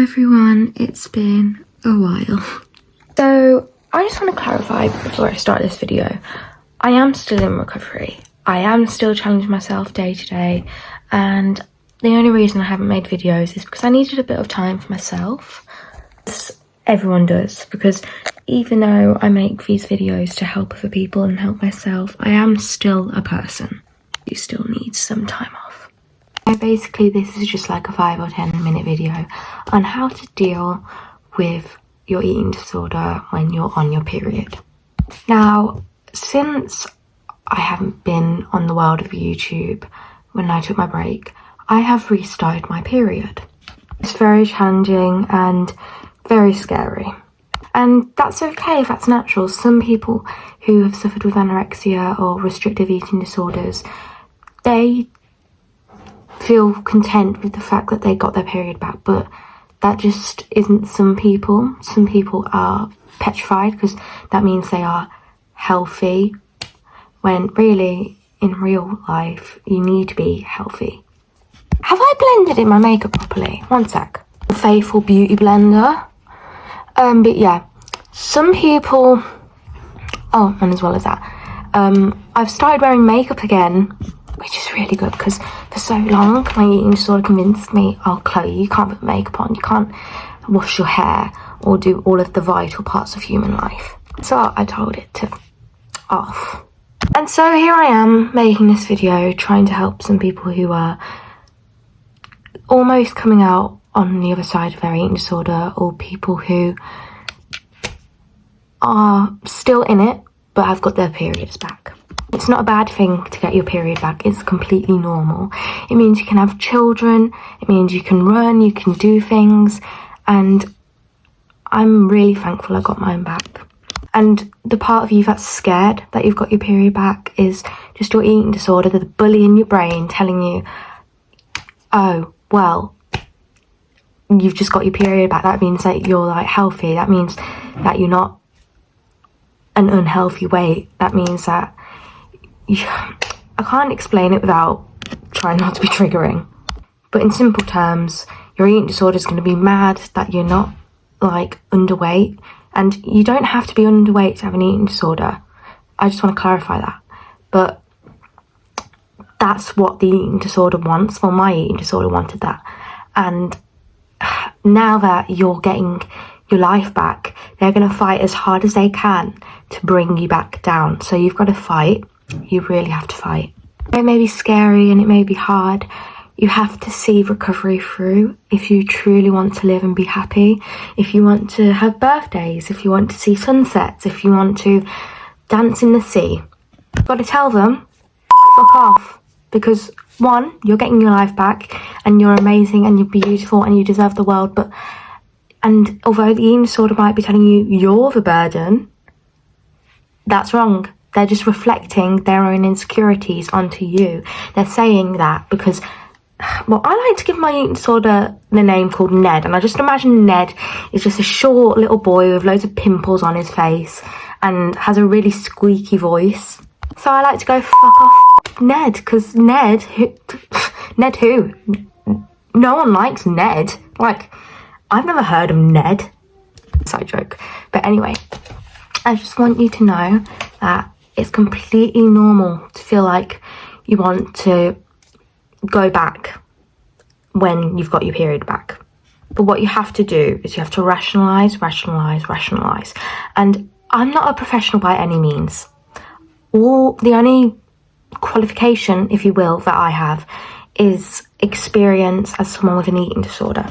Everyone, it's been a while. So I just want to clarify before I start this video, I am still in recovery. I am still challenging myself day to day, and the only reason I haven't made videos is because I needed a bit of time for myself. As everyone does, because even though I make these videos to help other people and help myself, I am still a person who still needs some time off. So basically this is just like a 5 or 10 minute video on how to deal with your eating disorder when you're on your period. Now, since I haven't been on the world of YouTube when I took my break, I have restarted my period. It's very challenging and very scary. And that's okay if that's natural. Some people who have suffered with anorexia or restrictive eating disorders, they feel content with the fact that they got their period back, but that just isn't some people. Some people are petrified because that means they are healthy, when really, in real life, you need to be healthy. Have I blended in my makeup properly? One sec. The Faithful Beauty Blender. But yeah, some people... Oh, and as well as that, I've started wearing makeup again, which is really good because for so long my eating disorder convinced me, oh Chloe, you can't put makeup on, you can't wash your hair or do all of the vital parts of human life. So I told it to off. And so here I am making this video trying to help some people who are almost coming out on the other side of their eating disorder, or people who are still in it but have got their periods back. It's not a bad thing to get your period back. It's completely normal. It means you can have children, it means you can run, you can do things, and I'm really thankful I got mine back. And the part of you that's scared that you've got your period back is just your eating disorder, the bully in your brain telling you, oh, well, you've just got your period back. That means that you're like healthy. That means that you're not an unhealthy weight. That means that I can't explain it without trying not to be triggering. But in simple terms, your eating disorder is going to be mad that you're not like underweight. And you don't have to be underweight to have an eating disorder. I just want to clarify that. But that's what the eating disorder wants. Well, my eating disorder wanted that. And now that you're getting your life back, they're going to fight as hard as they can to bring you back down. So you've got to fight. You really have to fight. It may be scary and it may be hard. You have to see recovery through if you truly want to live and be happy. If you want to have birthdays, if you want to see sunsets, if you want to dance in the sea. You've got to tell them, fuck off. Because one, you're getting your life back and you're amazing and you're beautiful and you deserve the world. And although the eating disorder might be telling you you're the burden, that's wrong. They're just reflecting their own insecurities onto you. They're saying that because, well, I like to give my eating disorder the name called Ned. And I just imagine Ned is just a short little boy with loads of pimples on his face and has a really squeaky voice. So I like to go, fuck off Ned, because Ned who? No one likes Ned. Like, I've never heard of Ned. Side joke. But anyway, I just want you to know that it's completely normal to feel like you want to go back when you've got your period back. But what you have to do is you have to rationalize. And I'm not a professional by any means. The only qualification, if you will, that I have is experience as someone with an eating disorder.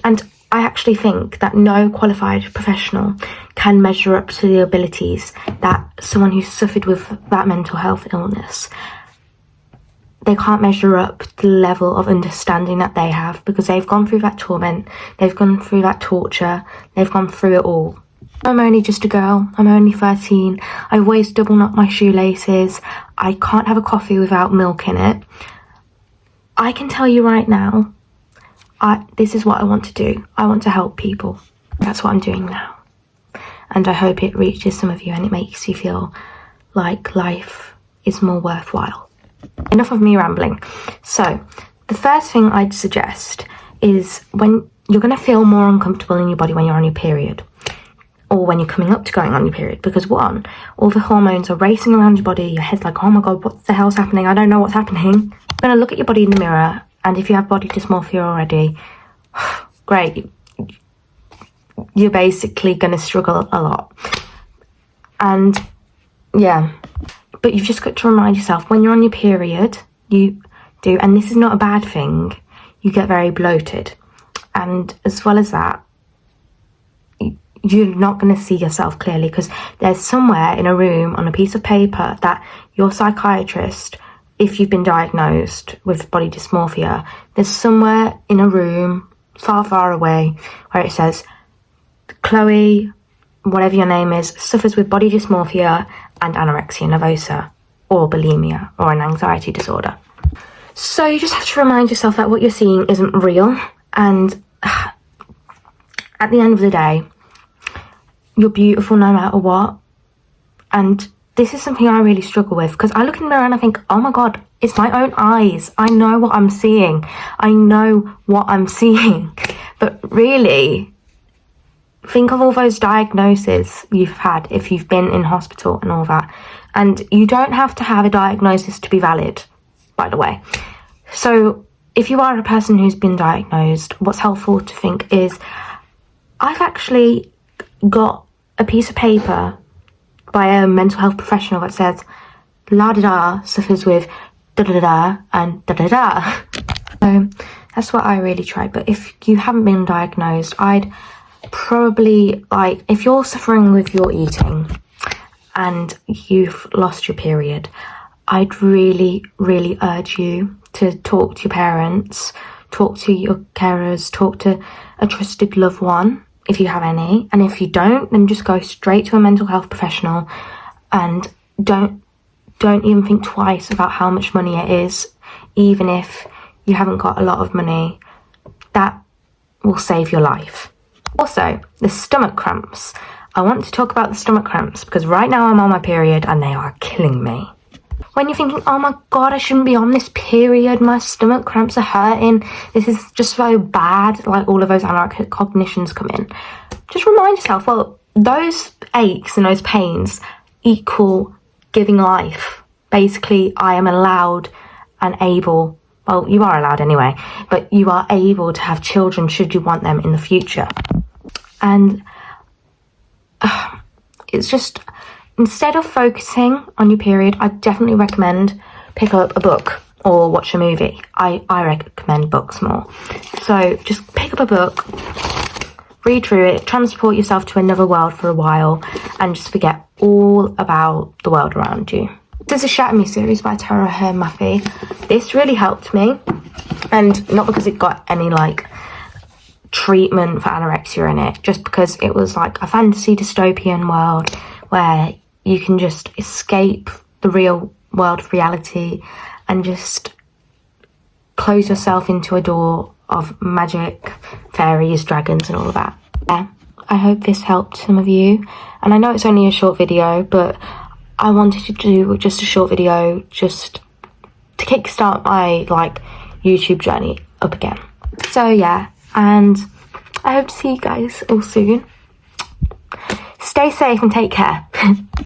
And I actually think that no qualified professional can measure up to the abilities that someone who's suffered with that mental health illness. They can't measure up the level of understanding that they have because they've gone through that torment, they've gone through that torture, they've gone through it all. I'm only just a girl, I'm only 13, I always double knot my shoelaces, I can't have a coffee without milk in it. I can tell you right now, this is what I want to do. I want to help people. That's what I'm doing now. And I hope it reaches some of you and it makes you feel like life is more worthwhile. Enough of me rambling. So, the first thing I'd suggest is when you're going to feel more uncomfortable in your body when you're on your period, or when you're coming up to going on your period, because one, all the hormones are racing around your body. Your head's like, oh my god, what the hell's happening? I don't know what's happening. You're going to look at your body in the mirror, and if you have body dysmorphia already, great, you're basically going to struggle a lot. And yeah, but you've just got to remind yourself, when you're on your period, you do, and this is not a bad thing, you get very bloated. And as well as that, you're not going to see yourself clearly, because there's somewhere in a room on a piece of paper that your psychiatrist, if you've been diagnosed with body dysmorphia, there's somewhere in a room far, far away where it says, Chloe, whatever your name is, suffers with body dysmorphia and anorexia nervosa, or bulimia, or an anxiety disorder. So you just have to remind yourself that what you're seeing isn't real, and at the end of the day, you're beautiful no matter what. And this is something I really struggle with, because I look in the mirror and I think, oh my god, it's my own eyes. I know what I'm seeing. I know what I'm seeing. But really, think of all those diagnoses you've had if you've been in hospital and all that. And you don't have to have a diagnosis to be valid, by the way. So if you are a person who's been diagnosed, what's helpful to think is, I've actually got a piece of paper by a mental health professional that says, la-da-da suffers with da-da-da and da-da-da. So that's what I really tried. But if you haven't been diagnosed, I'd probably, like, if you're suffering with your eating and you've lost your period, I'd really, really urge you to talk to your parents, talk to your carers, talk to a trusted loved one if you have any. And if you don't, then just go straight to a mental health professional, and don't even think twice about how much money it is. Even if you haven't got a lot of money, that will save your life. Also, the stomach cramps. I want to talk about the stomach cramps because right now I'm on my period and they are killing me. When you're thinking, oh my god, I shouldn't be on this period, my stomach cramps are hurting, this is just so bad, like all of those anorexic cognitions come in. Just remind yourself, well, those aches and those pains equal giving life. Basically, I am allowed and able, well, you are allowed anyway, but you are able to have children should you want them in the future. And it's just, instead of focusing on your period, I definitely recommend pick up a book or watch a movie. I recommend books more. So just pick up a book, read through it, transport yourself to another world for a while, and just forget all about the world around you. There's a Shatter Me series by Tara Maffey. This really helped me, and not because it got any like treatment for anorexia in it, just because it was like a fantasy dystopian world where you can just escape the real world reality and just close yourself into a door of magic, fairies, dragons and all of that. Yeah, I hope this helped some of you, and I know it's only a short video, but I wanted to do just a short video just to kickstart my like YouTube journey up again. So yeah, and I hope to see you guys all soon. Stay safe and take care.